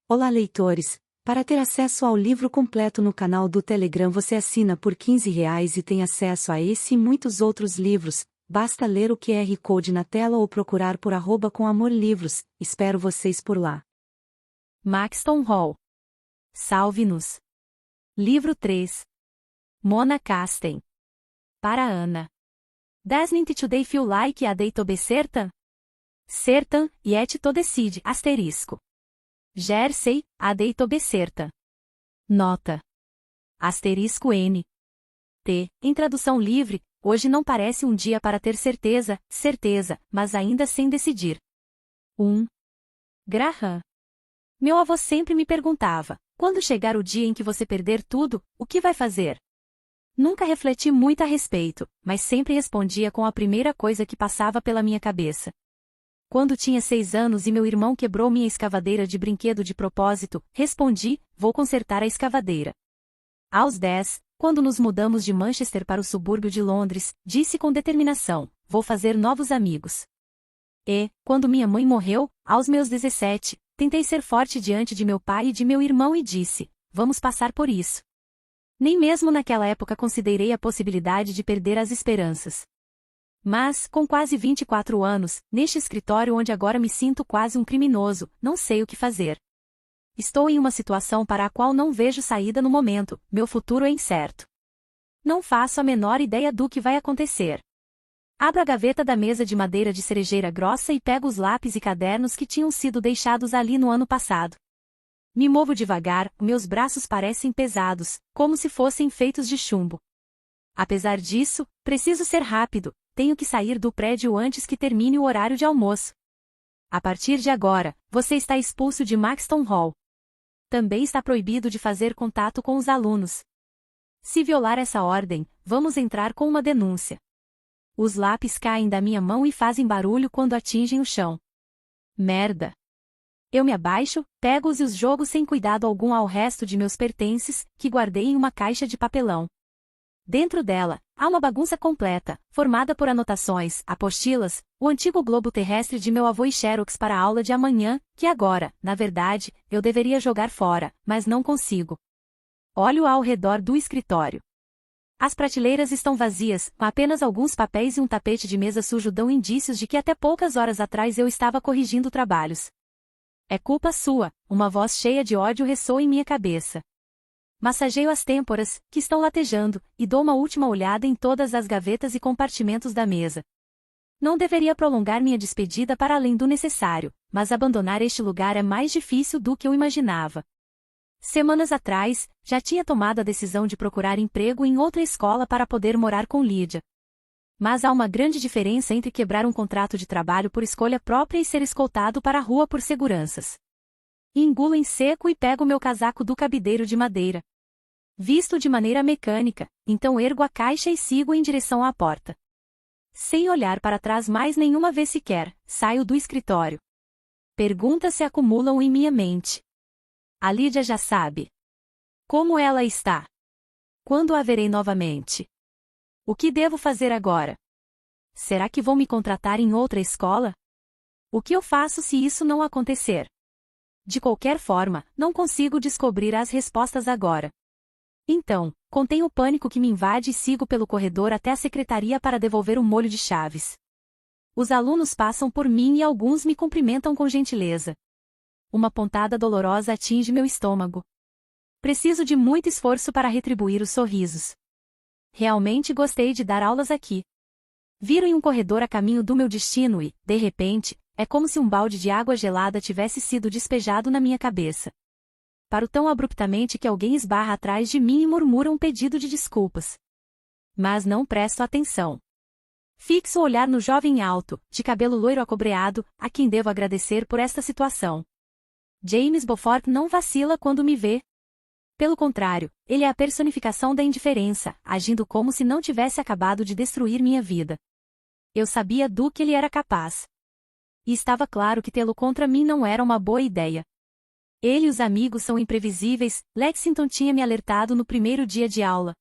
Olá, leitores! Para ter acesso ao livro completo no canal do Telegram, você assina por R$ 15 e tem acesso a esse e muitos outros livros. Basta ler o QR Code na tela ou procurar por @comamorlivros. Espero vocês por lá. Maxton Hall. Salve-nos. Livro 3. Mona Casten. Para Ana. Doesn't today feel like a day to be certain? Certain, yet to decide, asterisco. Jersey, a day to be certain. Nota. Asterisco N. T. Em tradução livre, hoje não parece um dia para ter certeza, mas ainda sem decidir. 1. Graham. Meu avô sempre me perguntava, quando chegar o dia em que você perder tudo, o que vai fazer? Nunca refleti muito a respeito, mas sempre respondia com a primeira coisa que passava pela minha cabeça. Quando tinha 6 anos e meu irmão quebrou minha escavadeira de brinquedo de propósito, respondi, vou consertar a escavadeira. Aos 10, quando nos mudamos de Manchester para o subúrbio de Londres, disse com determinação, vou fazer novos amigos. E, quando minha mãe morreu, aos meus 17, tentei ser forte diante de meu pai e de meu irmão e disse, vamos passar por isso. Nem mesmo naquela época considerei a possibilidade de perder as esperanças. Mas, com quase 24 anos, neste escritório onde agora me sinto quase um criminoso, não sei o que fazer. Estou em uma situação para a qual não vejo saída no momento, meu futuro é incerto. Não faço a menor ideia do que vai acontecer. Abro a gaveta da mesa de madeira de cerejeira grossa e pego os lápis e cadernos que tinham sido deixados ali no ano passado. Me movo devagar, meus braços parecem pesados, como se fossem feitos de chumbo. Apesar disso, preciso ser rápido. Tenho que sair do prédio antes que termine o horário de almoço. A partir de agora, você está expulso de Maxton Hall. Também está proibido de fazer contato com os alunos. Se violar essa ordem, vamos entrar com uma denúncia. Os lápis caem da minha mão e fazem barulho quando atingem o chão. Merda! Eu me abaixo, pego-os e os jogo sem cuidado algum ao resto de meus pertences, que guardei em uma caixa de papelão. Dentro dela, há uma bagunça completa, formada por anotações, apostilas, o antigo globo terrestre de meu avô e xerox para a aula de amanhã, que agora, na verdade, eu deveria jogar fora, mas não consigo. Olho ao redor do escritório. As prateleiras estão vazias, com apenas alguns papéis e um tapete de mesa sujo dão indícios de que até poucas horas atrás eu estava corrigindo trabalhos. É culpa sua, uma voz cheia de ódio ressoa em minha cabeça. Massageio as têmporas, que estão latejando, e dou uma última olhada em todas as gavetas e compartimentos da mesa. Não deveria prolongar minha despedida para além do necessário, mas abandonar este lugar é mais difícil do que eu imaginava. Semanas atrás, já tinha tomado a decisão de procurar emprego em outra escola para poder morar com Lídia. Mas há uma grande diferença entre quebrar um contrato de trabalho por escolha própria e ser escoltado para a rua por seguranças. Engulo em seco e pego meu casaco do cabideiro de madeira. Visto de maneira mecânica, então ergo a caixa e sigo em direção à porta. Sem olhar para trás mais nenhuma vez sequer, saio do escritório. Perguntas se acumulam em minha mente. A Lídia já sabe. Como ela está? Quando a verei novamente? O que devo fazer agora? Será que vão me contratar em outra escola? O que eu faço se isso não acontecer? De qualquer forma, não consigo descobrir as respostas agora. Então, contenho o pânico que me invade e sigo pelo corredor até a secretaria para devolver o molho de chaves. Os alunos passam por mim e alguns me cumprimentam com gentileza. Uma pontada dolorosa atinge meu estômago. Preciso de muito esforço para retribuir os sorrisos. Realmente gostei de dar aulas aqui. Viro em um corredor a caminho do meu destino e, de repente, é como se um balde de água gelada tivesse sido despejado na minha cabeça. Paro tão abruptamente que alguém esbarra atrás de mim e murmura um pedido de desculpas. Mas não presto atenção. Fixo o olhar no jovem alto, de cabelo loiro acobreado, a quem devo agradecer por esta situação. James Beaufort não vacila quando me vê. Pelo contrário, ele é a personificação da indiferença, agindo como se não tivesse acabado de destruir minha vida. Eu sabia do que ele era capaz. E estava claro que tê-lo contra mim não era uma boa ideia. Ele e os amigos são imprevisíveis, Lexington tinha me alertado no primeiro dia de aula.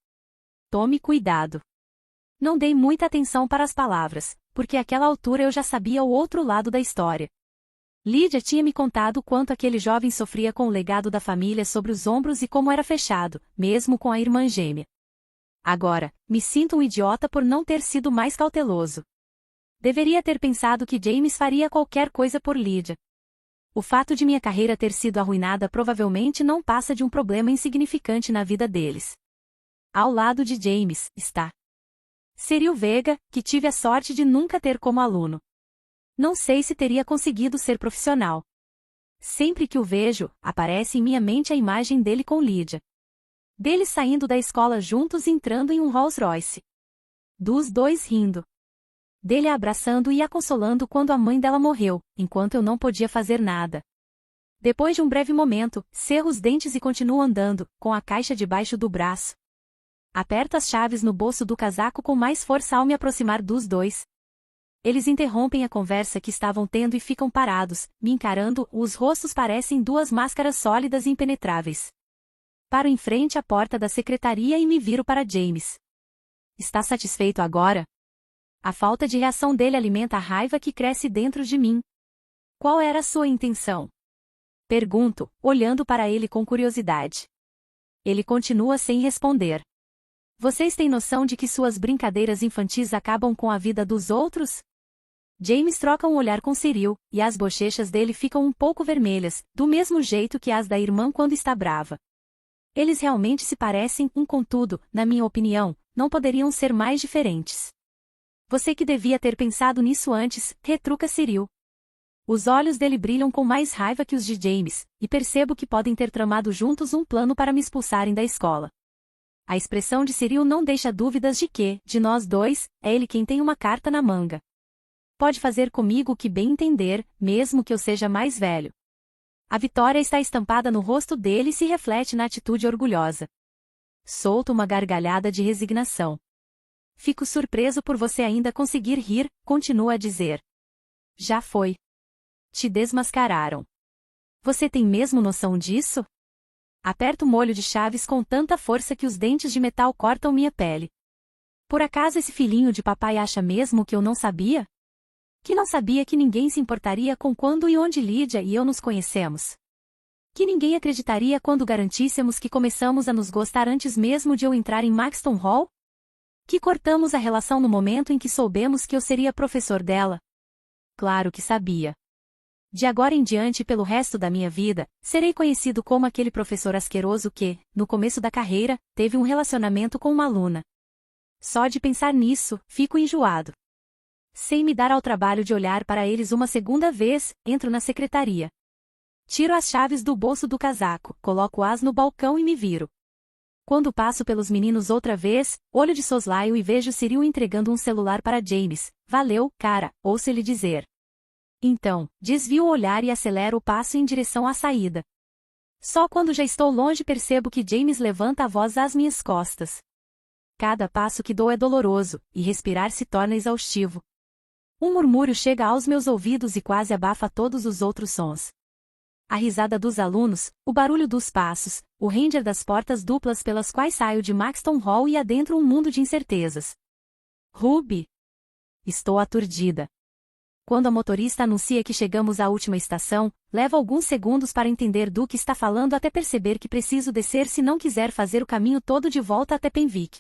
Tome cuidado. Não dei muita atenção para as palavras, porque àquela altura eu já sabia o outro lado da história. Lydia tinha me contado quanto aquele jovem sofria com o legado da família sobre os ombros e como era fechado, mesmo com a irmã gêmea. Agora, me sinto um idiota por não ter sido mais cauteloso. Deveria ter pensado que James faria qualquer coisa por Lydia. O fato de minha carreira ter sido arruinada provavelmente não passa de um problema insignificante na vida deles. Ao lado de James, está Cyril Vega, que tive a sorte de nunca ter como aluno. Não sei se teria conseguido ser profissional. Sempre que o vejo, aparece em minha mente a imagem dele com Lydia. Deles saindo da escola juntos e entrando em um Rolls Royce. Dos dois rindo. Dele a abraçando e a consolando quando a mãe dela morreu, enquanto eu não podia fazer nada. Depois de um breve momento, cerro os dentes e continuo andando, com a caixa debaixo do braço. Aperto as chaves no bolso do casaco com mais força ao me aproximar dos dois. Eles interrompem a conversa que estavam tendo e ficam parados, me encarando, os rostos parecem duas máscaras sólidas e impenetráveis. Paro em frente à porta da secretaria e me viro para James. Está satisfeito agora? A falta de reação dele alimenta a raiva que cresce dentro de mim. Qual era a sua intenção? Pergunto, olhando para ele com curiosidade. Ele continua sem responder. Vocês têm noção de que suas brincadeiras infantis acabam com a vida dos outros? James troca um olhar com Cyril, e as bochechas dele ficam um pouco vermelhas, do mesmo jeito que as da irmã quando está brava. Eles realmente se parecem, contudo, na minha opinião, não poderiam ser mais diferentes. Você que devia ter pensado nisso antes, retruca Cyril. Os olhos dele brilham com mais raiva que os de James, e percebo que podem ter tramado juntos um plano para me expulsarem da escola. A expressão de Cyril não deixa dúvidas de que, de nós dois, é ele quem tem uma carta na manga. Pode fazer comigo o que bem entender, mesmo que eu seja mais velho. A vitória está estampada no rosto dele e se reflete na atitude orgulhosa. Solto uma gargalhada de resignação. Fico surpreso por você ainda conseguir rir, continua a dizer. Já foi. Te desmascararam. Você tem mesmo noção disso? Aperto o molho de chaves com tanta força que os dentes de metal cortam minha pele. Por acaso esse filhinho de papai acha mesmo que eu não sabia? Que não sabia que ninguém se importaria com quando e onde Lydia e eu nos conhecemos? Que ninguém acreditaria quando garantíssemos que começamos a nos gostar antes mesmo de eu entrar em Maxton Hall? Que cortamos a relação no momento em que soubemos que eu seria professor dela? Claro que sabia. De agora em diante e pelo resto da minha vida, serei conhecido como aquele professor asqueroso que, no começo da carreira, teve um relacionamento com uma aluna. Só de pensar nisso, fico enjoado. Sem me dar ao trabalho de olhar para eles uma segunda vez, entro na secretaria. Tiro as chaves do bolso do casaco, coloco-as no balcão e me viro. Quando passo pelos meninos outra vez, olho de soslaio e vejo Cyril entregando um celular para James. Valeu, cara, ouço ele dizer. Então, desvio o olhar e acelero o passo em direção à saída. Só quando já estou longe percebo que James levanta a voz às minhas costas. Cada passo que dou é doloroso, e respirar se torna exaustivo. Um murmúrio chega aos meus ouvidos e quase abafa todos os outros sons. A risada dos alunos, o barulho dos passos, o ranger das portas duplas pelas quais saio de Maxton Hall e adentro um mundo de incertezas. Ruby! Estou aturdida. Quando a motorista anuncia que chegamos à última estação, levo alguns segundos para entender do que está falando até perceber que preciso descer se não quiser fazer o caminho todo de volta até Penwick.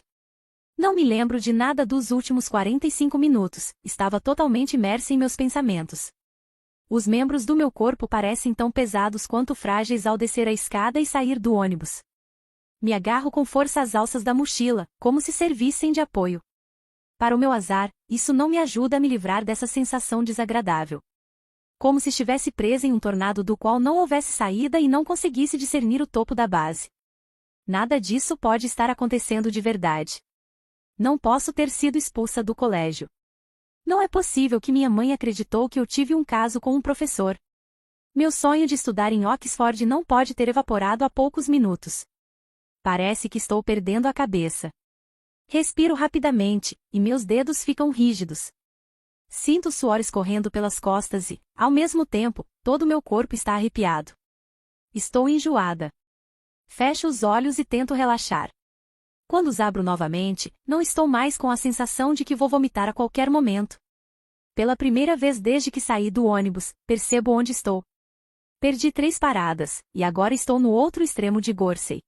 Não me lembro de nada dos últimos 45 minutos, estava totalmente imersa em meus pensamentos. Os membros do meu corpo parecem tão pesados quanto frágeis ao descer a escada e sair do ônibus. Me agarro com força às alças da mochila, como se servissem de apoio. Para o meu azar, isso não me ajuda a me livrar dessa sensação desagradável. Como se estivesse presa em um tornado do qual não houvesse saída e não conseguisse discernir o topo da base. Nada disso pode estar acontecendo de verdade. Não posso ter sido expulsa do colégio. Não é possível que minha mãe acreditou que eu tive um caso com um professor. Meu sonho de estudar em Oxford não pode ter evaporado há poucos minutos. Parece que estou perdendo a cabeça. Respiro rapidamente, e meus dedos ficam rígidos. Sinto o suor escorrendo pelas costas e, ao mesmo tempo, todo o meu corpo está arrepiado. Estou enjoada. Fecho os olhos e tento relaxar. Quando os abro novamente, não estou mais com a sensação de que vou vomitar a qualquer momento. Pela primeira vez desde que saí do ônibus, percebo onde estou. Perdi 3 paradas, e agora estou no outro extremo de Gorsey.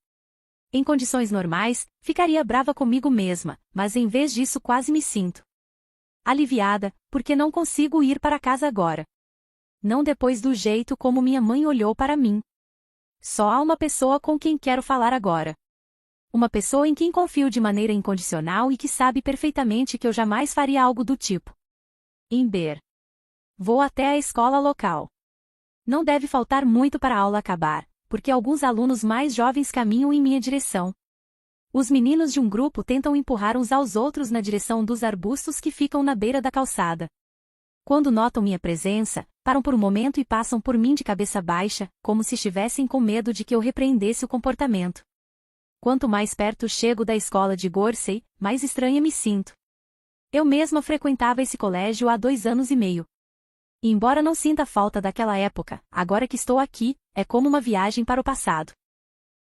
Em condições normais, ficaria brava comigo mesma, mas em vez disso quase me sinto aliviada, porque não consigo ir para casa agora. Não depois do jeito como minha mãe olhou para mim. Só há uma pessoa com quem quero falar agora. Uma pessoa em quem confio de maneira incondicional e que sabe perfeitamente que eu jamais faria algo do tipo. Imber. Vou até a escola local. Não deve faltar muito para a aula acabar, porque alguns alunos mais jovens caminham em minha direção. Os meninos de um grupo tentam empurrar uns aos outros na direção dos arbustos que ficam na beira da calçada. Quando notam minha presença, param por um momento e passam por mim de cabeça baixa, como se estivessem com medo de que eu repreendesse o comportamento. Quanto mais perto chego da escola de Gorsey, mais estranha me sinto. Eu mesma frequentava esse colégio há 2 anos e meio. E embora não sinta falta daquela época, agora que estou aqui, é como uma viagem para o passado.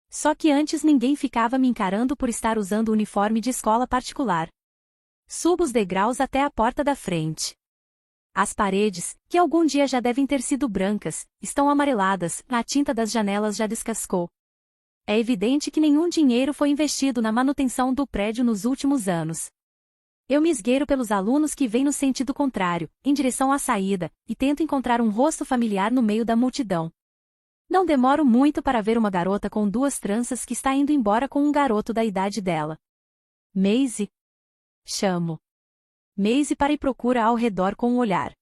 Só que antes ninguém ficava me encarando por estar usando uniforme de escola particular. Subo os degraus até a porta da frente. As paredes, que algum dia já devem ter sido brancas, estão amareladas, a tinta das janelas já descascou. É evidente que nenhum dinheiro foi investido na manutenção do prédio nos últimos anos. Eu me esgueiro pelos alunos que vêm no sentido contrário, em direção à saída, e tento encontrar um rosto familiar no meio da multidão. Não demoro muito para ver uma garota com 2 tranças que está indo embora com um garoto da idade dela. Maisie? Chamo. Maisie para e procura ao redor com um olhar.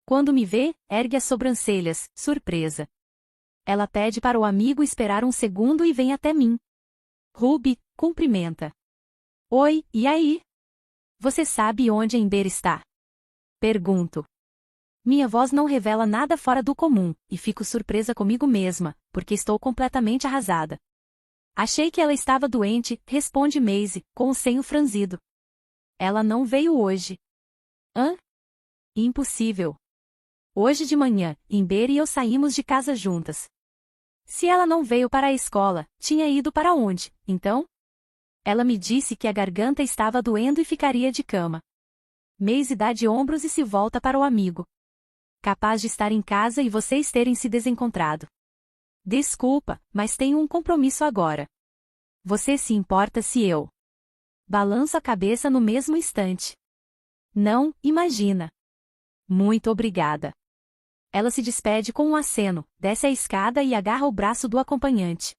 Quando me vê, ergue as sobrancelhas, surpresa. Ela pede para o amigo esperar um segundo e vem até mim. Ruby, cumprimenta. Oi, e aí? Você sabe onde Ember está? Pergunto. Minha voz não revela nada fora do comum, e fico surpresa comigo mesma, porque estou completamente arrasada. Achei que ela estava doente, responde Maisie, com o senho franzido. Ela não veio hoje. Hã? Impossível. Hoje de manhã, Ember e eu saímos de casa juntas. Se ela não veio para a escola, tinha ido para onde, então? Ela me disse que a garganta estava doendo e ficaria de cama. Maisie dá de ombros e se volta para o amigo. Capaz de estar em casa e vocês terem se desencontrado. Desculpa, mas tenho um compromisso agora. Você se importa se eu... Balanço a cabeça no mesmo instante. Não, imagina. Muito obrigada. Ela se despede com um aceno, desce a escada e agarra o braço do acompanhante.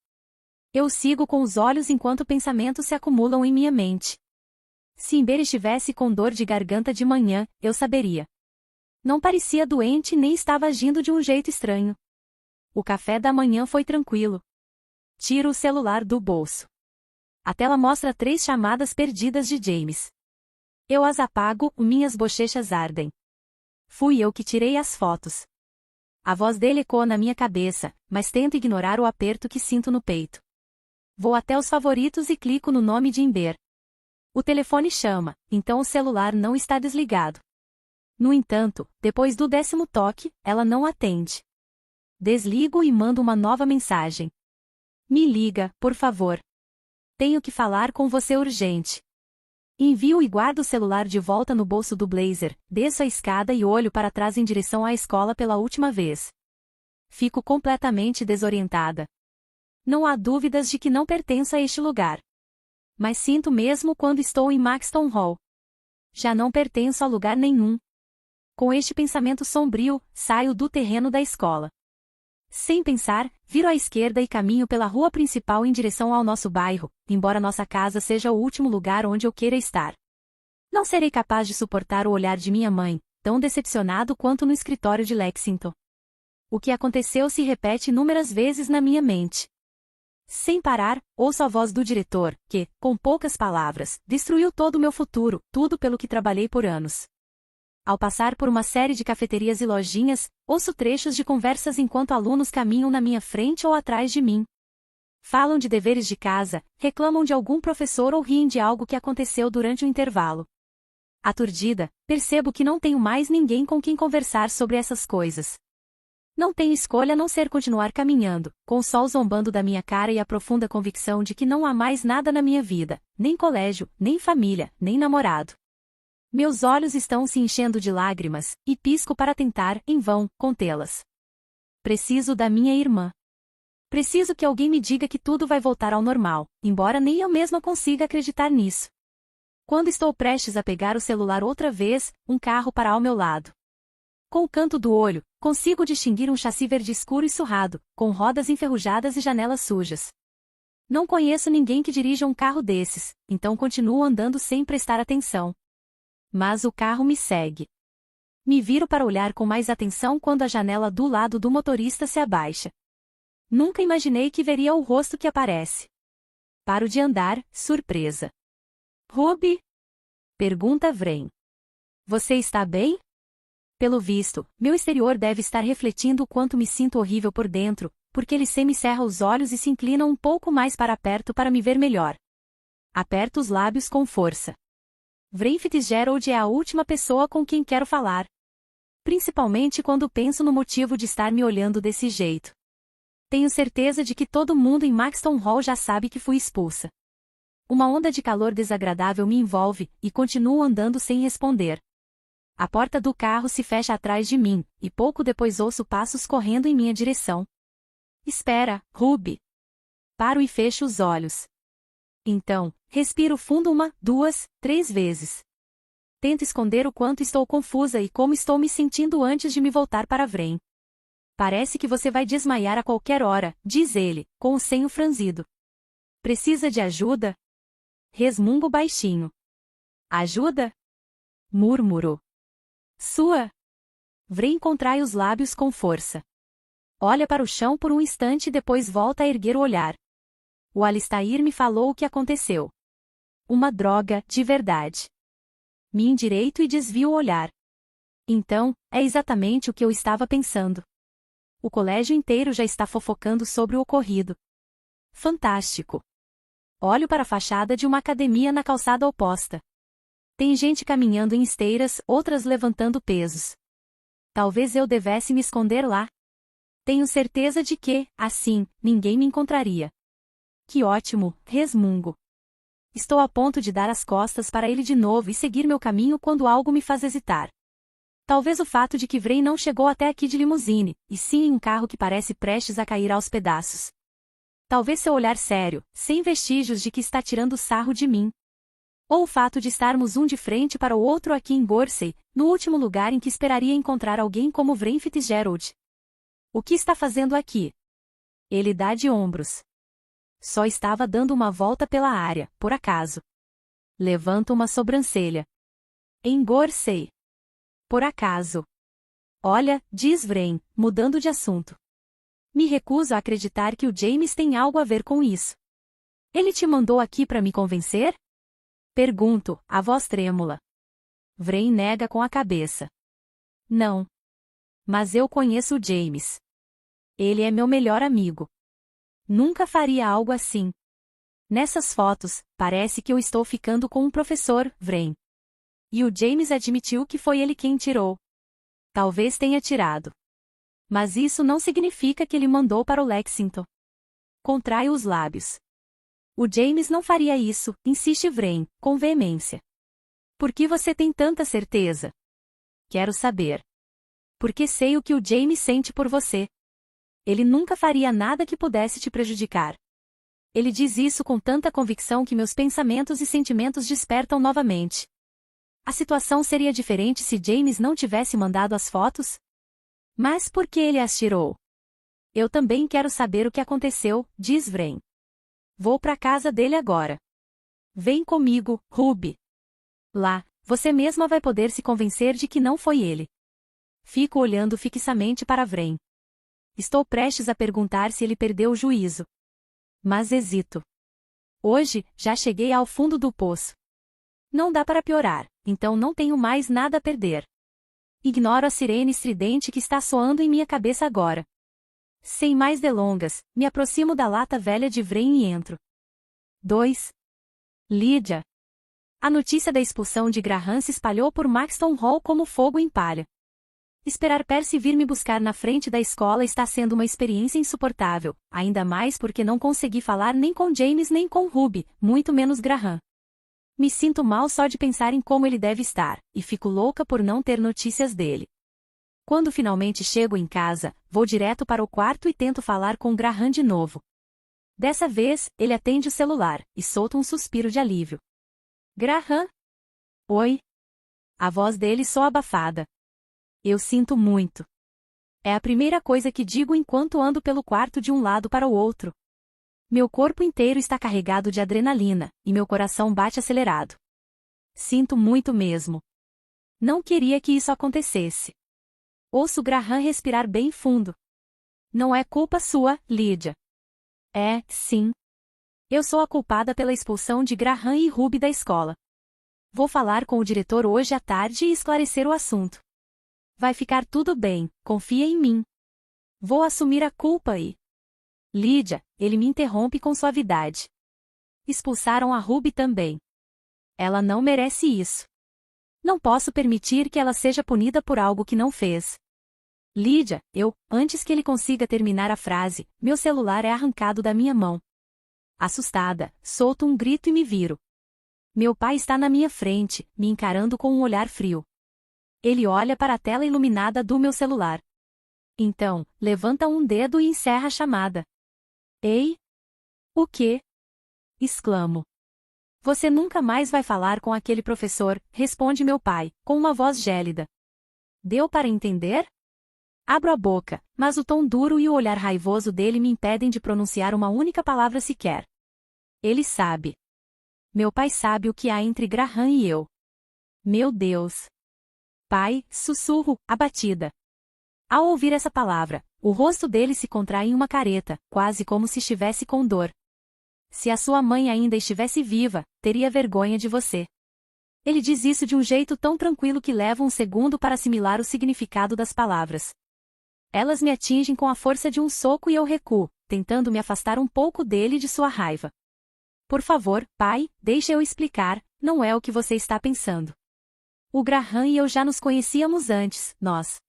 Eu sigo com os olhos enquanto pensamentos se acumulam em minha mente. Se Ember estivesse com dor de garganta de manhã, eu saberia. Não parecia doente nem estava agindo de um jeito estranho. O café da manhã foi tranquilo. Tiro o celular do bolso. A tela mostra 3 chamadas perdidas de James. Eu as apago, minhas bochechas ardem. Fui eu que tirei as fotos. A voz dele ecoa na minha cabeça, mas tento ignorar o aperto que sinto no peito. Vou até os favoritos e clico no nome de Ember. O telefone chama, então o celular não está desligado. No entanto, depois do 10º toque, ela não atende. Desligo e mando uma nova mensagem. Me liga, por favor. Tenho que falar com você urgente. Envio e guardo o celular de volta no bolso do blazer, desço a escada e olho para trás em direção à escola pela última vez. Fico completamente desorientada. Não há dúvidas de que não pertenço a este lugar. Mas sinto mesmo quando estou em Maxton Hall. Já não pertenço a lugar nenhum. Com este pensamento sombrio, saio do terreno da escola. Sem pensar, viro à esquerda e caminho pela rua principal em direção ao nosso bairro, embora nossa casa seja o último lugar onde eu queira estar. Não serei capaz de suportar o olhar de minha mãe, tão decepcionado quanto no escritório de Lexington. O que aconteceu se repete inúmeras vezes na minha mente. Sem parar, ouço a voz do diretor, que, com poucas palavras, destruiu todo o meu futuro, tudo pelo que trabalhei por anos. Ao passar por uma série de cafeterias e lojinhas, ouço trechos de conversas enquanto alunos caminham na minha frente ou atrás de mim. Falam de deveres de casa, reclamam de algum professor ou riem de algo que aconteceu durante o intervalo. Aturdida, percebo que não tenho mais ninguém com quem conversar sobre essas coisas. Não tenho escolha a não ser continuar caminhando, com o sol zombando da minha cara e a profunda convicção de que não há mais nada na minha vida, nem colégio, nem família, nem namorado. Meus olhos estão se enchendo de lágrimas, e pisco para tentar, em vão, contê-las. Preciso da minha irmã. Preciso que alguém me diga que tudo vai voltar ao normal, embora nem eu mesma consiga acreditar nisso. Quando estou prestes a pegar o celular outra vez, um carro para ao meu lado. Com o canto do olho, consigo distinguir um chassi verde escuro e surrado, com rodas enferrujadas e janelas sujas. Não conheço ninguém que dirija um carro desses, então continuo andando sem prestar atenção. Mas o carro me segue. Me viro para olhar com mais atenção quando a janela do lado do motorista se abaixa. Nunca imaginei que veria o rosto que aparece. Paro de andar, surpresa. Ruby? Pergunta Vrain. Você está bem? Pelo visto, meu exterior deve estar refletindo o quanto me sinto horrível por dentro, porque ele semicerra os olhos e se inclina um pouco mais para perto para me ver melhor. Aperto os lábios com força. Vrain Fitzgerald é a última pessoa com quem quero falar. Principalmente quando penso no motivo de estar me olhando desse jeito. Tenho certeza de que todo mundo em Maxton Hall já sabe que fui expulsa. Uma onda de calor desagradável me envolve, e continuo andando sem responder. A porta do carro se fecha atrás de mim, e pouco depois ouço passos correndo em minha direção. Espera, Ruby. Paro e fecho os olhos. Então, respiro fundo 1, 2, 3 vezes. Tento esconder o quanto estou confusa e como estou me sentindo antes de me voltar para Vrain. Parece que você vai desmaiar a qualquer hora, diz ele, com o senho franzido. Precisa de ajuda? Resmungo baixinho. Ajuda? Murmuro. Sua? Vrain contrai os lábios com força. Olha para o chão por um instante e depois volta a erguer o olhar. O Alistair me falou o que aconteceu. Uma droga, de verdade. Me endireito e desvio o olhar. Então, é exatamente o que eu estava pensando. O colégio inteiro já está fofocando sobre o ocorrido. Fantástico. Olho para a fachada de uma academia na calçada oposta. Tem gente caminhando em esteiras, outras levantando pesos. Talvez eu devesse me esconder lá. Tenho certeza de que, assim, ninguém me encontraria. Que ótimo, resmungo. Estou a ponto de dar as costas para ele de novo e seguir meu caminho quando algo me faz hesitar. Talvez o fato de que Vrain não chegou até aqui de limusine, e sim em um carro que parece prestes a cair aos pedaços. Talvez seu olhar sério, sem vestígios de que está tirando sarro de mim. Ou o fato de estarmos um de frente para o outro aqui em Gorsey, no último lugar em que esperaria encontrar alguém como Vrain Fitzgerald. O que está fazendo aqui? Ele dá de ombros. Só estava dando uma volta pela área, por acaso. Levanta uma sobrancelha. Em Gorsey. Por acaso. Olha, diz Vrain, mudando de assunto. Me recuso a acreditar que o James tem algo a ver com isso. Ele te mandou aqui para me convencer? Pergunto, a voz trêmula. Vrain nega com a cabeça. Não. Mas eu conheço o James. Ele é meu melhor amigo. Nunca faria algo assim. Nessas fotos, parece que eu estou ficando com um professor, Vrain. E o James admitiu que foi ele quem tirou. Talvez tenha tirado. Mas isso não significa que ele mandou para o Lexington. Contraio os lábios. O James não faria isso, insiste Vrain, com veemência. Por que você tem tanta certeza? Quero saber. Porque sei o que o James sente por você. Ele nunca faria nada que pudesse te prejudicar. Ele diz isso com tanta convicção que meus pensamentos e sentimentos despertam novamente. A situação seria diferente se James não tivesse mandado as fotos? Mas por que ele as tirou? Eu também quero saber o que aconteceu, diz Vrain. Vou para a casa dele agora. Vem comigo, Ruby. Lá, você mesma vai poder se convencer de que não foi ele. Fico olhando fixamente para Vrain. Estou prestes a perguntar se ele perdeu o juízo. Mas hesito. Hoje, já cheguei ao fundo do poço. Não dá para piorar, então não tenho mais nada a perder. Ignoro a sirene estridente que está soando em minha cabeça agora. Sem mais delongas, me aproximo da lata velha de Vrain e entro. 2. Lydia. A notícia da expulsão de Graham se espalhou por Maxton Hall como fogo em palha. Esperar Percy vir me buscar na frente da escola está sendo uma experiência insuportável, ainda mais porque não consegui falar nem com James nem com Ruby, muito menos Graham. Me sinto mal só de pensar em como ele deve estar, e fico louca por não ter notícias dele. Quando finalmente chego em casa, vou direto para o quarto e tento falar com Graham de novo. Dessa vez, ele atende o celular, e solta um suspiro de alívio. Graham? Oi? A voz dele soa abafada. Eu sinto muito. É a primeira coisa que digo enquanto ando pelo quarto de um lado para o outro. Meu corpo inteiro está carregado de adrenalina, e meu coração bate acelerado. Sinto muito mesmo. Não queria que isso acontecesse. Ouço Graham respirar bem fundo. Não é culpa sua, Lydia. É, sim. Eu sou a culpada pela expulsão de Graham e Ruby da escola. Vou falar com o diretor hoje à tarde e esclarecer o assunto. Vai ficar tudo bem, confia em mim. Vou assumir a culpa e... Lydia, ele me interrompe com suavidade. Expulsaram a Ruby também. Ela não merece isso. Não posso permitir que ela seja punida por algo que não fez. Lydia, antes que ele consiga terminar a frase, meu celular é arrancado da minha mão. Assustada, solto um grito e me viro. Meu pai está na minha frente, me encarando com um olhar frio. Ele olha para a tela iluminada do meu celular. Então, levanta um dedo e encerra a chamada. Ei? O quê? Exclamo. Você nunca mais vai falar com aquele professor, responde meu pai, com uma voz gélida. Deu para entender? Abro a boca, mas o tom duro e o olhar raivoso dele me impedem de pronunciar uma única palavra sequer. Ele sabe. Meu pai sabe o que há entre Graham e eu. Meu Deus. Pai, sussurro, abatida. Ao ouvir essa palavra, o rosto dele se contrai em uma careta, quase como se estivesse com dor. Se a sua mãe ainda estivesse viva, teria vergonha de você. Ele diz isso de um jeito tão tranquilo que leva um segundo para assimilar o significado das palavras. Elas me atingem com a força de um soco e eu recuo, tentando me afastar um pouco dele e de sua raiva. Por favor, pai, deixe eu explicar, não é o que você está pensando. O Graham e eu já nos conhecíamos antes, nós.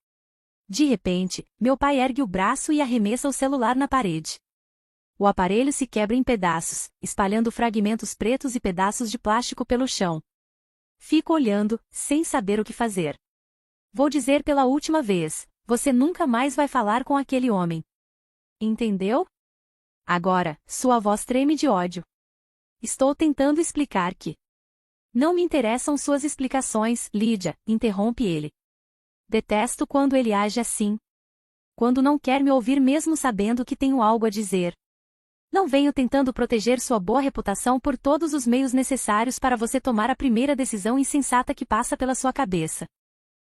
De repente, meu pai ergue o braço e arremessa o celular na parede. O aparelho se quebra em pedaços, espalhando fragmentos pretos e pedaços de plástico pelo chão. Fico olhando, sem saber o que fazer. Vou dizer pela última vez, você nunca mais vai falar com aquele homem. Entendeu? Agora, sua voz treme de ódio. Estou tentando explicar que... Não me interessam suas explicações, Lydia, interrompe ele. Detesto quando ele age assim. Quando não quer me ouvir mesmo sabendo que tenho algo a dizer. Não venho tentando proteger sua boa reputação por todos os meios necessários para você tomar a primeira decisão insensata que passa pela sua cabeça.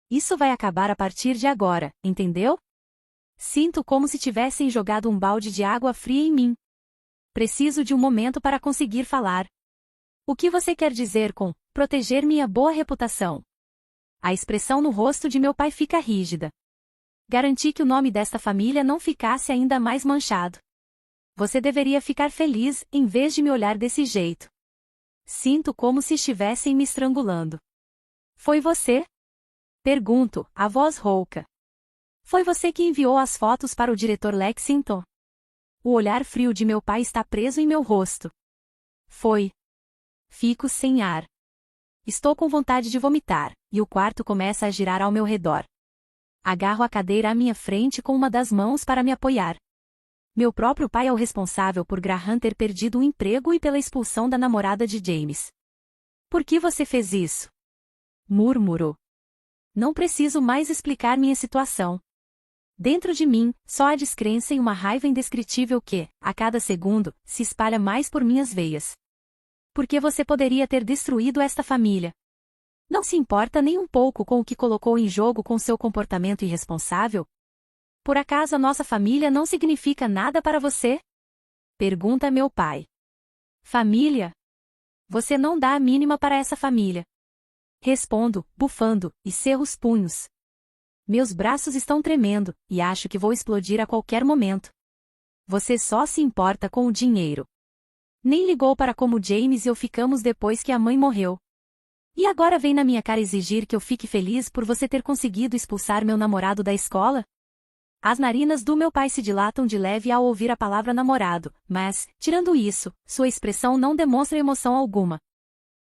Isso vai acabar a partir de agora, entendeu? Sinto como se tivessem jogado um balde de água fria em mim. Preciso de um momento para conseguir falar. O que você quer dizer com proteger minha boa reputação? A expressão no rosto de meu pai fica rígida. Garanti que o nome desta família não ficasse ainda mais manchado. Você deveria ficar feliz, em vez de me olhar desse jeito. Sinto como se estivessem me estrangulando. Foi você? Pergunto, a voz rouca. Foi você que enviou as fotos para o diretor Lexington? O olhar frio de meu pai está preso em meu rosto. Foi. Fico sem ar. Estou com vontade de vomitar, e o quarto começa a girar ao meu redor. Agarro a cadeira à minha frente com uma das mãos para me apoiar. Meu próprio pai é o responsável por Graham ter perdido o emprego e pela expulsão da namorada de James. Por que você fez isso? Murmurou. Não preciso mais explicar minha situação. Dentro de mim, só há descrença e uma raiva indescritível que, a cada segundo, se espalha mais por minhas veias. Por que você poderia ter destruído esta família? Não se importa nem um pouco com o que colocou em jogo com seu comportamento irresponsável? Por acaso a nossa família não significa nada para você? Pergunta meu pai. Família? Você não dá a mínima para essa família. Respondo, bufando, e cerro os punhos. Meus braços estão tremendo, e acho que vou explodir a qualquer momento. Você só se importa com o dinheiro. Nem ligou para como James e eu ficamos depois que a mãe morreu. E agora vem na minha cara exigir que eu fique feliz por você ter conseguido expulsar meu namorado da escola? As narinas do meu pai se dilatam de leve ao ouvir a palavra namorado, mas, tirando isso, sua expressão não demonstra emoção alguma.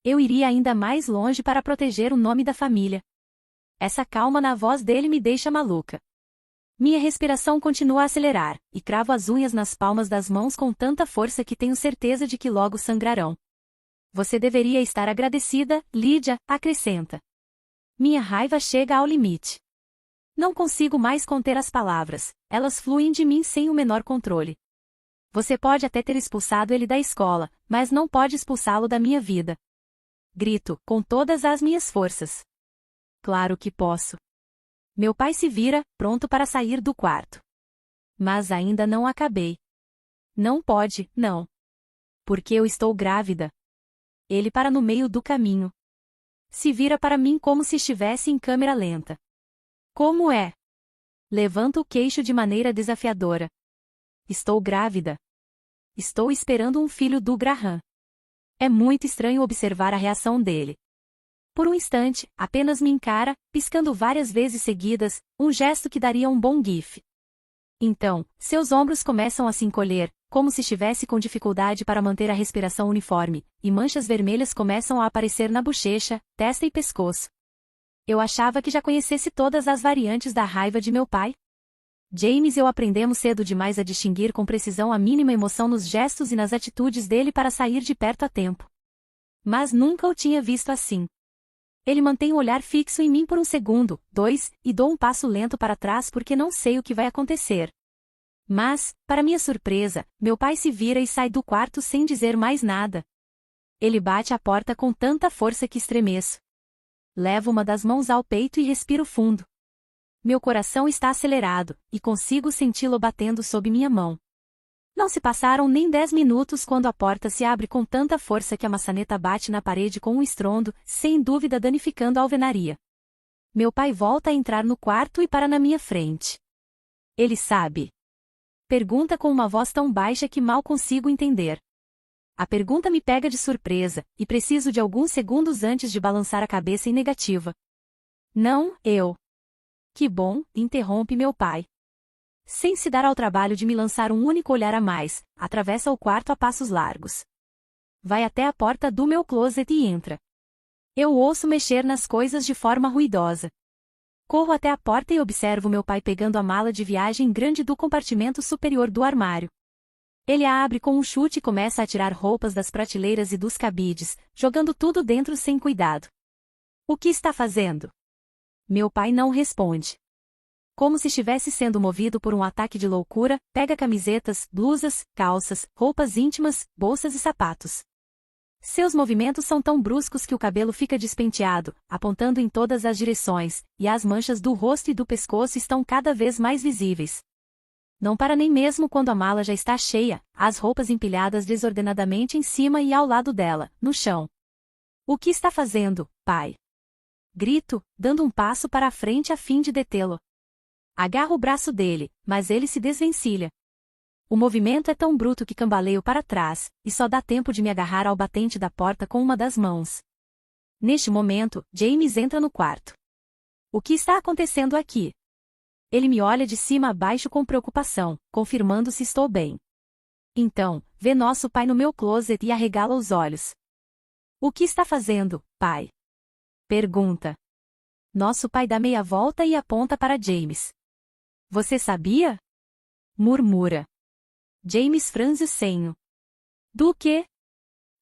Eu iria ainda mais longe para proteger o nome da família. Essa calma na voz dele me deixa maluca. Minha respiração continua a acelerar, e cravo as unhas nas palmas das mãos com tanta força que tenho certeza de que logo sangrarão. Você deveria estar agradecida, Lydia, acrescenta. Minha raiva chega ao limite. Não consigo mais conter as palavras, elas fluem de mim sem o menor controle. Você pode até ter expulsado ele da escola, mas não pode expulsá-lo da minha vida. Grito, com todas as minhas forças. Claro que posso. Meu pai se vira, pronto para sair do quarto. Mas ainda não acabei. Não pode, não. Porque eu estou grávida. Ele para no meio do caminho. Se vira para mim como se estivesse em câmera lenta. Como é? Levanta o queixo de maneira desafiadora. Estou grávida. Estou esperando um filho do Graham. É muito estranho observar a reação dele. Por um instante, apenas me encara, piscando várias vezes seguidas, um gesto que daria um bom gif. Então, seus ombros começam a se encolher, como se estivesse com dificuldade para manter a respiração uniforme, e manchas vermelhas começam a aparecer na bochecha, testa e pescoço. Eu achava que já conhecesse todas as variantes da raiva de meu pai. James e eu aprendemos cedo demais a distinguir com precisão a mínima emoção nos gestos e nas atitudes dele para sair de perto a tempo. Mas nunca o tinha visto assim. Ele mantém o olhar fixo em mim por um segundo, 2, e dou um passo lento para trás porque não sei o que vai acontecer. Mas, para minha surpresa, meu pai se vira e sai do quarto sem dizer mais nada. Ele bate a porta com tanta força que estremeço. Levo uma das mãos ao peito e respiro fundo. Meu coração está acelerado, e consigo senti-lo batendo sob minha mão. Não se passaram nem 10 minutos quando a porta se abre com tanta força que a maçaneta bate na parede com um estrondo, sem dúvida danificando a alvenaria. Meu pai volta a entrar no quarto e para na minha frente. Ele sabe? Pergunta com uma voz tão baixa que mal consigo entender. A pergunta me pega de surpresa, e preciso de alguns segundos antes de balançar a cabeça em negativa. Não, eu. Que bom, interrompe meu pai. Sem se dar ao trabalho de me lançar um único olhar a mais, atravessa o quarto a passos largos. Vai até a porta do meu closet e entra. Eu ouço mexer nas coisas de forma ruidosa. Corro até a porta e observo meu pai pegando a mala de viagem grande do compartimento superior do armário. Ele a abre com um chute e começa a tirar roupas das prateleiras e dos cabides, jogando tudo dentro sem cuidado. O que está fazendo? Meu pai não responde. Como se estivesse sendo movido por um ataque de loucura, pega camisetas, blusas, calças, roupas íntimas, bolsas e sapatos. Seus movimentos são tão bruscos que o cabelo fica despenteado, apontando em todas as direções, e as manchas do rosto e do pescoço estão cada vez mais visíveis. Não para nem mesmo quando a mala já está cheia, as roupas empilhadas desordenadamente em cima e ao lado dela, no chão. O que está fazendo, pai? Grito, dando um passo para a frente a fim de detê-lo. Agarro o braço dele, mas ele se desvencilha. O movimento é tão bruto que cambaleio para trás, e só dá tempo de me agarrar ao batente da porta com uma das mãos. Neste momento, James entra no quarto. O que está acontecendo aqui? Ele me olha de cima a baixo com preocupação, confirmando se estou bem. Então, vê nosso pai no meu closet e arregala os olhos. O que está fazendo, pai? Pergunta. Nosso pai dá meia volta e aponta para James. Você sabia? Murmura. James franze o senho. Do quê?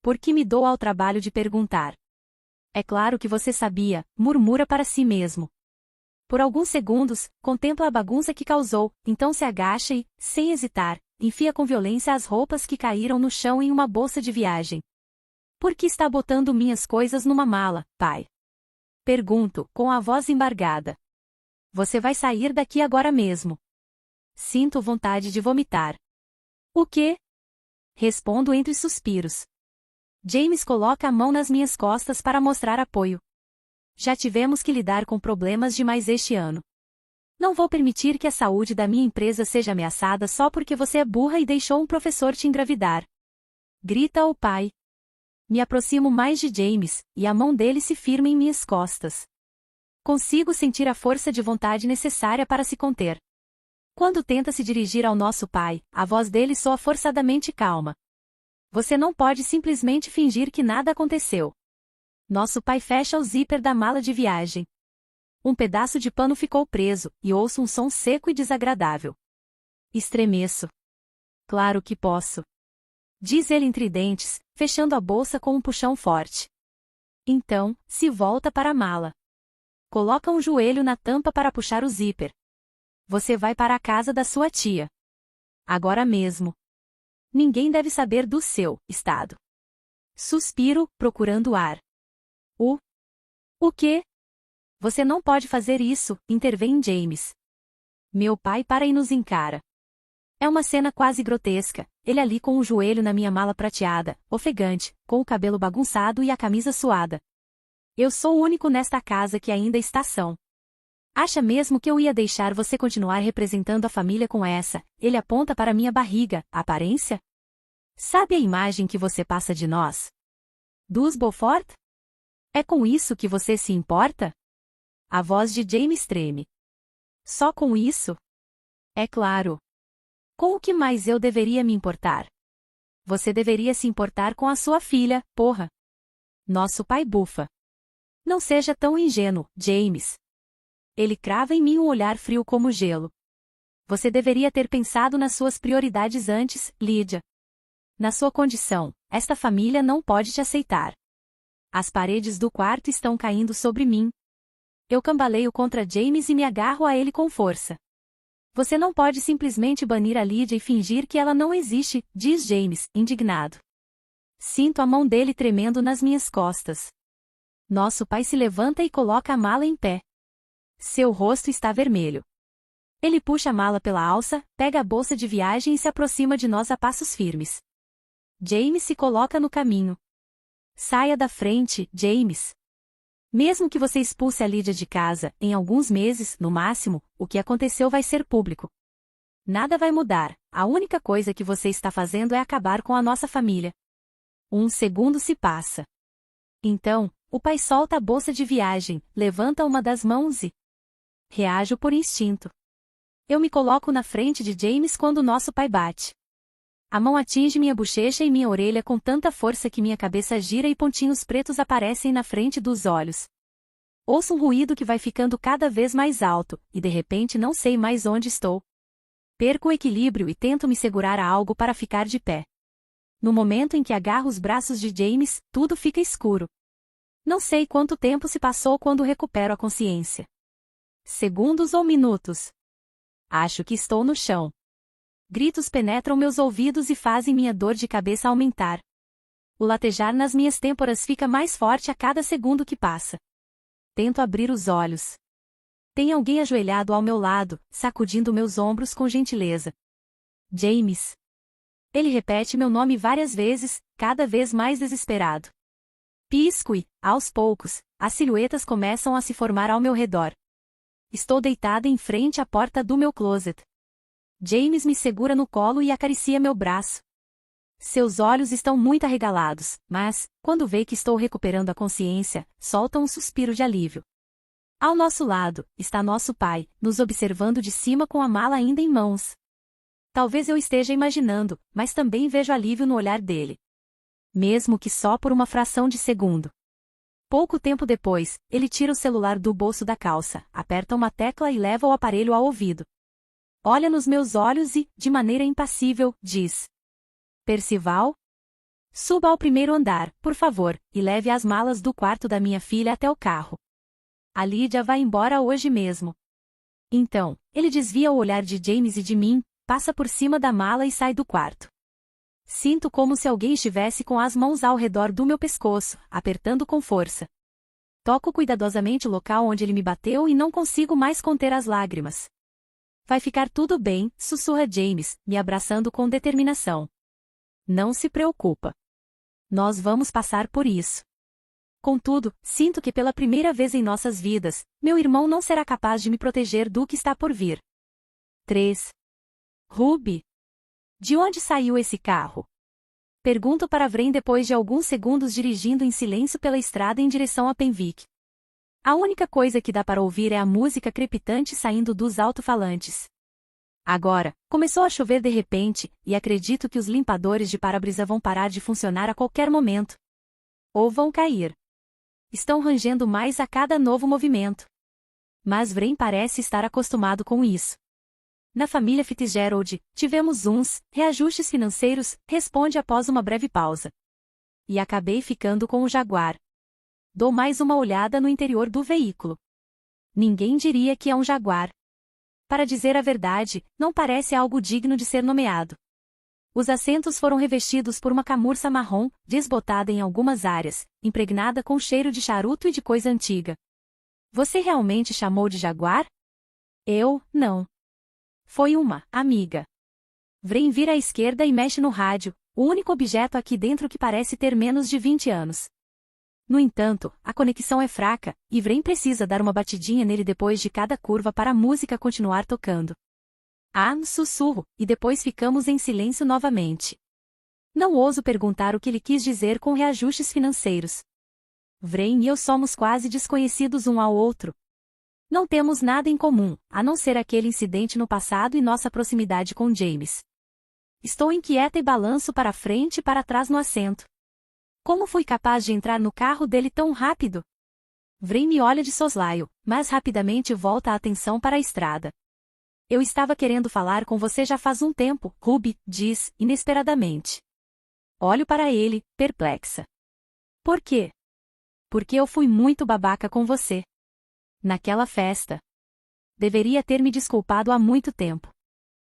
Por que me dou ao trabalho de perguntar? É claro que você sabia, murmura para si mesmo. Por alguns segundos, contempla a bagunça que causou, então se agacha e, sem hesitar, enfia com violência as roupas que caíram no chão em uma bolsa de viagem. Por que está botando minhas coisas numa mala, pai? Pergunto, com a voz embargada. Você vai sair daqui agora mesmo. Sinto vontade de vomitar. O quê? Respondo entre suspiros. James coloca a mão nas minhas costas para mostrar apoio. Já tivemos que lidar com problemas demais este ano. Não vou permitir que a saúde da minha empresa seja ameaçada só porque você é burra e deixou um professor te engravidar. Grita o pai. Me aproximo mais de James, e a mão dele se firma em minhas costas. Consigo sentir a força de vontade necessária para se conter. Quando tenta se dirigir ao nosso pai, a voz dele soa forçadamente calma. Você não pode simplesmente fingir que nada aconteceu. Nosso pai fecha o zíper da mala de viagem. Um pedaço de pano ficou preso, e ouço um som seco e desagradável. Estremeço. Claro que posso. Diz ele entre dentes, fechando a bolsa com um puxão forte. Então, se volta para a mala. Coloca um joelho na tampa para puxar o zíper. Você vai para a casa da sua tia. Agora mesmo. Ninguém deve saber do seu estado. Suspiro, procurando ar. O quê? Você não pode fazer isso, intervém James. Meu pai para e nos encara. É uma cena quase grotesca, ele ali com o joelho na minha mala prateada, ofegante, com o cabelo bagunçado e a camisa suada. Eu sou o único nesta casa que ainda está são. Acha mesmo que eu ia deixar você continuar representando a família com essa? Ele aponta para minha barriga, aparência? Sabe a imagem que você passa de nós? Dos Beaufort? É com isso que você se importa? A voz de James treme. Só com isso? É claro. Com o que mais eu deveria me importar? Você deveria se importar com a sua filha, porra. Nosso pai bufa. Não seja tão ingênuo, James. Ele crava em mim um olhar frio como gelo. Você deveria ter pensado nas suas prioridades antes, Lydia. Na sua condição, esta família não pode te aceitar. As paredes do quarto estão caindo sobre mim. Eu cambaleio contra James e me agarro a ele com força. Você não pode simplesmente banir a Lydia e fingir que ela não existe, diz James, indignado. Sinto a mão dele tremendo nas minhas costas. Nosso pai se levanta e coloca a mala em pé. Seu rosto está vermelho. Ele puxa a mala pela alça, pega a bolsa de viagem e se aproxima de nós a passos firmes. James se coloca no caminho. Saia da frente, James. Mesmo que você expulse a Lydia de casa, em alguns meses, no máximo, o que aconteceu vai ser público. Nada vai mudar, a única coisa que você está fazendo é acabar com a nossa família. Um segundo se passa. Então, o pai solta a bolsa de viagem, levanta uma das mãos e... Reajo por instinto. Eu me coloco na frente de James quando nosso pai bate. A mão atinge minha bochecha e minha orelha com tanta força que minha cabeça gira e pontinhos pretos aparecem na frente dos olhos. Ouço um ruído que vai ficando cada vez mais alto, e de repente não sei mais onde estou. Perco o equilíbrio e tento me segurar a algo para ficar de pé. No momento em que agarro os braços de James, tudo fica escuro. Não sei quanto tempo se passou quando recupero a consciência. Segundos ou minutos? Acho que estou no chão. Gritos penetram meus ouvidos e fazem minha dor de cabeça aumentar. O latejar nas minhas têmporas fica mais forte a cada segundo que passa. Tento abrir os olhos. Tem alguém ajoelhado ao meu lado, sacudindo meus ombros com gentileza. James. Ele repete meu nome várias vezes, cada vez mais desesperado. Pisco e, aos poucos, as silhuetas começam a se formar ao meu redor. Estou deitada em frente à porta do meu closet. James me segura no colo e acaricia meu braço. Seus olhos estão muito arregalados, mas, quando vê que estou recuperando a consciência, solta um suspiro de alívio. Ao nosso lado, está nosso pai, nos observando de cima com a mala ainda em mãos. Talvez eu esteja imaginando, mas também vejo alívio no olhar dele. Mesmo que só por uma fração de segundo. Pouco tempo depois, ele tira o celular do bolso da calça, aperta uma tecla e leva o aparelho ao ouvido. Olha nos meus olhos e, de maneira impassível, diz: Percival? Suba ao primeiro andar, por favor, e leve as malas do quarto da minha filha até o carro. A Lydia vai embora hoje mesmo. Então, ele desvia o olhar de James e de mim, passa por cima da mala e sai do quarto. Sinto como se alguém estivesse com as mãos ao redor do meu pescoço, apertando com força. Toco cuidadosamente o local onde ele me bateu e não consigo mais conter as lágrimas. Vai ficar tudo bem, sussurra James, me abraçando com determinação. Não se preocupa. Nós vamos passar por isso. Contudo, sinto que pela primeira vez em nossas vidas, meu irmão não será capaz de me proteger do que está por vir. 3. Ruby. De onde saiu esse carro? Pergunto para Vren depois de alguns segundos dirigindo em silêncio pela estrada em direção a Penwick. A única coisa que dá para ouvir é a música crepitante saindo dos alto-falantes. Agora, começou a chover de repente, e acredito que os limpadores de para-brisa vão parar de funcionar a qualquer momento. Ou vão cair. estão rangendo mais a cada novo movimento. Mas Vrain parece estar acostumado com isso. Na família Fitzgerald, tivemos uns reajustes financeiros, responde após uma breve pausa. E acabei ficando com o Jaguar. Dou mais uma olhada no interior do veículo. Ninguém diria que é um Jaguar. Para dizer a verdade, não parece algo digno de ser nomeado. Os assentos foram revestidos por uma camurça marrom, desbotada em algumas áreas, impregnada com cheiro de charuto e de coisa antiga. Você realmente chamou de Jaguar? Eu, não. Foi uma amiga. Vrain vira à esquerda e mexe no rádio, o único objeto aqui dentro que parece ter menos de 20 anos. No entanto, a conexão é fraca, e Vrain precisa dar uma batidinha nele depois de cada curva para a música continuar tocando. Sussurro, e depois ficamos em silêncio novamente. Não ouso perguntar o que ele quis dizer com reajustes financeiros. Vrain e eu somos quase desconhecidos um ao outro. Não temos nada em comum, a não ser aquele incidente no passado e nossa proximidade com James. Estou inquieta e balanço para frente e para trás no assento. Como fui capaz de entrar no carro dele tão rápido? Vrain me olha de soslaio, mas rapidamente volta a atenção para a estrada. Eu estava querendo falar com você já faz um tempo, Ruby, diz, inesperadamente. Olho para ele, perplexa. Por quê? Porque eu fui muito babaca com você. Naquela festa. Deveria ter me desculpado há muito tempo.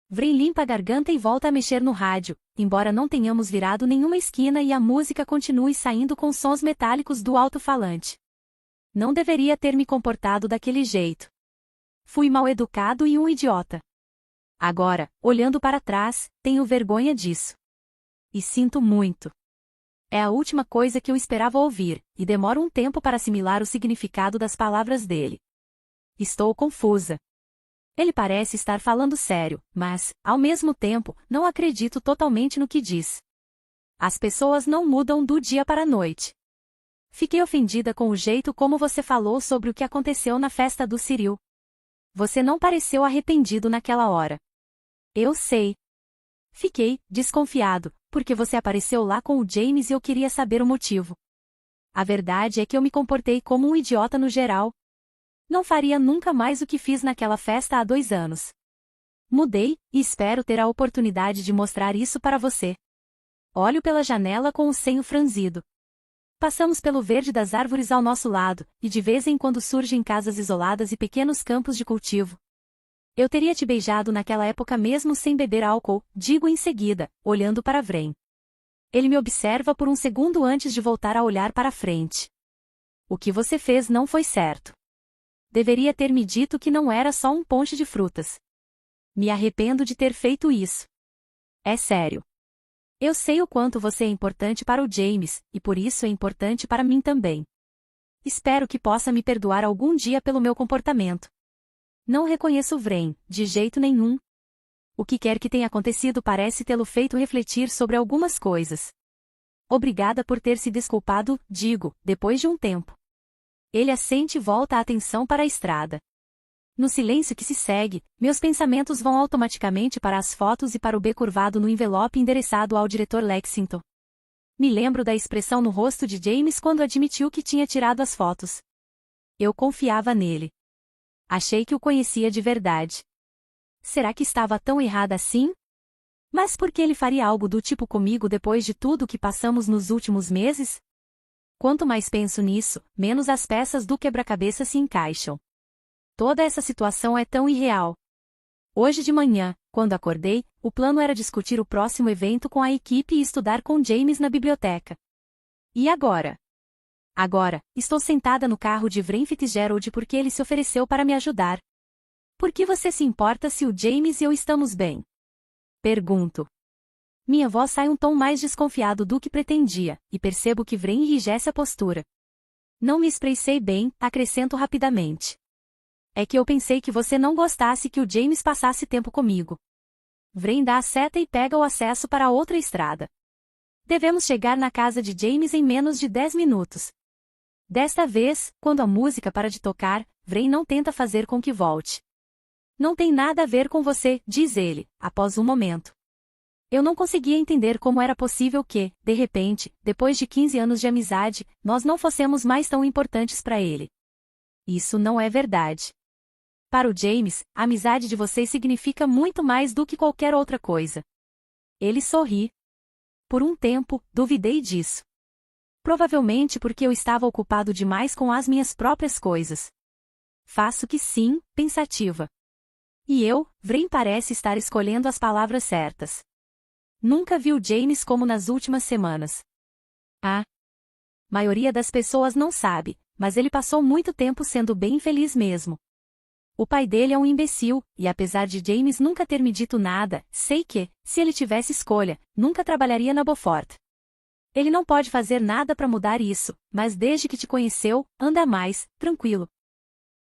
Vrain limpa a garganta e volta a mexer no rádio, embora não tenhamos virado nenhuma esquina e a música continue saindo com sons metálicos do alto-falante. Não deveria ter me comportado daquele jeito. Fui mal educado e um idiota. Agora, olhando para trás, tenho vergonha disso. E sinto muito. É a última coisa que eu esperava ouvir, e demoro um tempo para assimilar o significado das palavras dele. Estou confusa. Ele parece estar falando sério, mas, ao mesmo tempo, não acredito totalmente no que diz. As pessoas não mudam do dia para a noite. Fiquei ofendida com o jeito como você falou sobre o que aconteceu na festa do Cyril. Você não pareceu arrependido naquela hora. Eu sei. Fiquei desconfiado, porque você apareceu lá com o James e eu queria saber o motivo. A verdade é que eu me comportei como um idiota no geral. Não faria nunca mais o que fiz naquela festa há 2 anos. Mudei, e espero ter a oportunidade de mostrar isso para você. Olho pela janela com o senho franzido. Passamos pelo verde das árvores ao nosso lado, e de vez em quando surgem casas isoladas e pequenos campos de cultivo. Eu teria te beijado naquela época mesmo sem beber álcool, digo em seguida, olhando para Vrain. Ele me observa por um segundo antes de voltar a olhar para frente. O que você fez não foi certo. Deveria ter me dito que não era só um ponche de frutas. Me arrependo de ter feito isso. É sério. Eu sei o quanto você é importante para o James, e por isso é importante para mim também. Espero que possa me perdoar algum dia pelo meu comportamento. Não reconheço Vrain, de jeito nenhum. O que quer que tenha acontecido parece tê-lo feito refletir sobre algumas coisas. Obrigada por ter se desculpado, digo, depois de um tempo. Ele assente e volta a atenção para a estrada. No silêncio que se segue, meus pensamentos vão automaticamente para as fotos e para o B curvado no envelope endereçado ao diretor Lexington. Me lembro da expressão no rosto de James quando admitiu que tinha tirado as fotos. Eu confiava nele. Achei que o conhecia de verdade. Será que estava tão errada assim? Mas por que ele faria algo do tipo comigo depois de tudo o que passamos nos últimos meses? Quanto mais penso nisso, menos as peças do quebra-cabeça se encaixam. Toda essa situação é tão irreal. Hoje de manhã, quando acordei, o plano era discutir o próximo evento com a equipe e estudar com James na biblioteca. E agora? Agora, estou sentada no carro de Vrain Fitzgerald porque ele se ofereceu para me ajudar. Por que você se importa se o James e eu estamos bem? Pergunto. Minha voz sai um tom mais desconfiado do que pretendia, e percebo que Vrain enrijece a postura. Não me expressei bem, acrescento rapidamente. É que eu pensei que você não gostasse que o James passasse tempo comigo. Vrain dá a seta e pega o acesso para outra estrada. Devemos chegar na casa de James em menos de 10 minutos. Desta vez, quando a música para de tocar, Vrain não tenta fazer com que volte. Não tem nada a ver com você, diz ele, após um momento. Eu não conseguia entender como era possível que, de repente, depois de 15 anos de amizade, nós não fossemos mais tão importantes para ele. Isso não é verdade. Para o James, a amizade de vocês significa muito mais do que qualquer outra coisa. Ele sorri. Por um tempo, duvidei disso. Provavelmente porque eu estava ocupado demais com as minhas próprias coisas. Faço que sim, pensativa. E eu, Vren parece estar escolhendo as palavras certas. Nunca vi o James como nas últimas semanas. A maioria das pessoas não sabe, mas ele passou muito tempo sendo bem infeliz mesmo. O pai dele é um imbecil, e apesar de James nunca ter me dito nada, sei que, se ele tivesse escolha, nunca trabalharia na Beaufort. Ele não pode fazer nada para mudar isso, mas desde que te conheceu, anda mais tranquilo.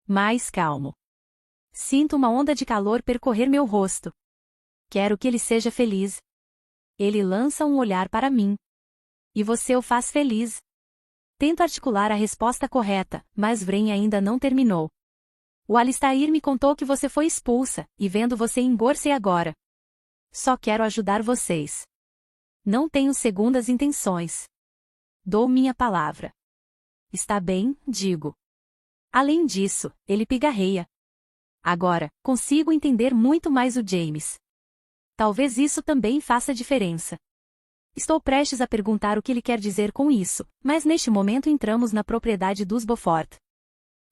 Mais calmo. Sinto uma onda de calor percorrer meu rosto. Quero que ele seja feliz. Ele lança um olhar para mim. E você o faz feliz. Tento articular a resposta correta, mas Vren ainda não terminou. O Alistair me contou que você foi expulsa, e vendo você em Gorsey agora. Só quero ajudar vocês. Não tenho segundas intenções. Dou minha palavra. Está bem, digo. Além disso, ele pigarreia. Agora, consigo entender muito mais o James. Talvez isso também faça diferença. Estou prestes a perguntar o que ele quer dizer com isso, mas neste momento entramos na propriedade dos Beaufort.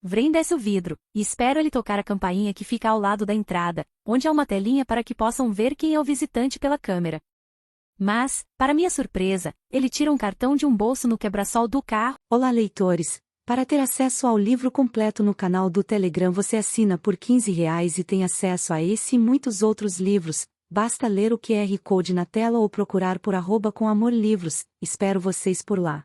Vren desce o vidro, e espero ele tocar a campainha que fica ao lado da entrada, onde há uma telinha para que possam ver quem é o visitante pela câmera. Mas, para minha surpresa, ele tira um cartão de um bolso no quebra-sol do carro. Olá, leitores! Para ter acesso ao livro completo no canal do Telegram você assina por R$ 15 e tem acesso a esse e muitos outros livros. Basta ler o QR Code na tela ou procurar por @comamorlivros. Espero vocês por lá.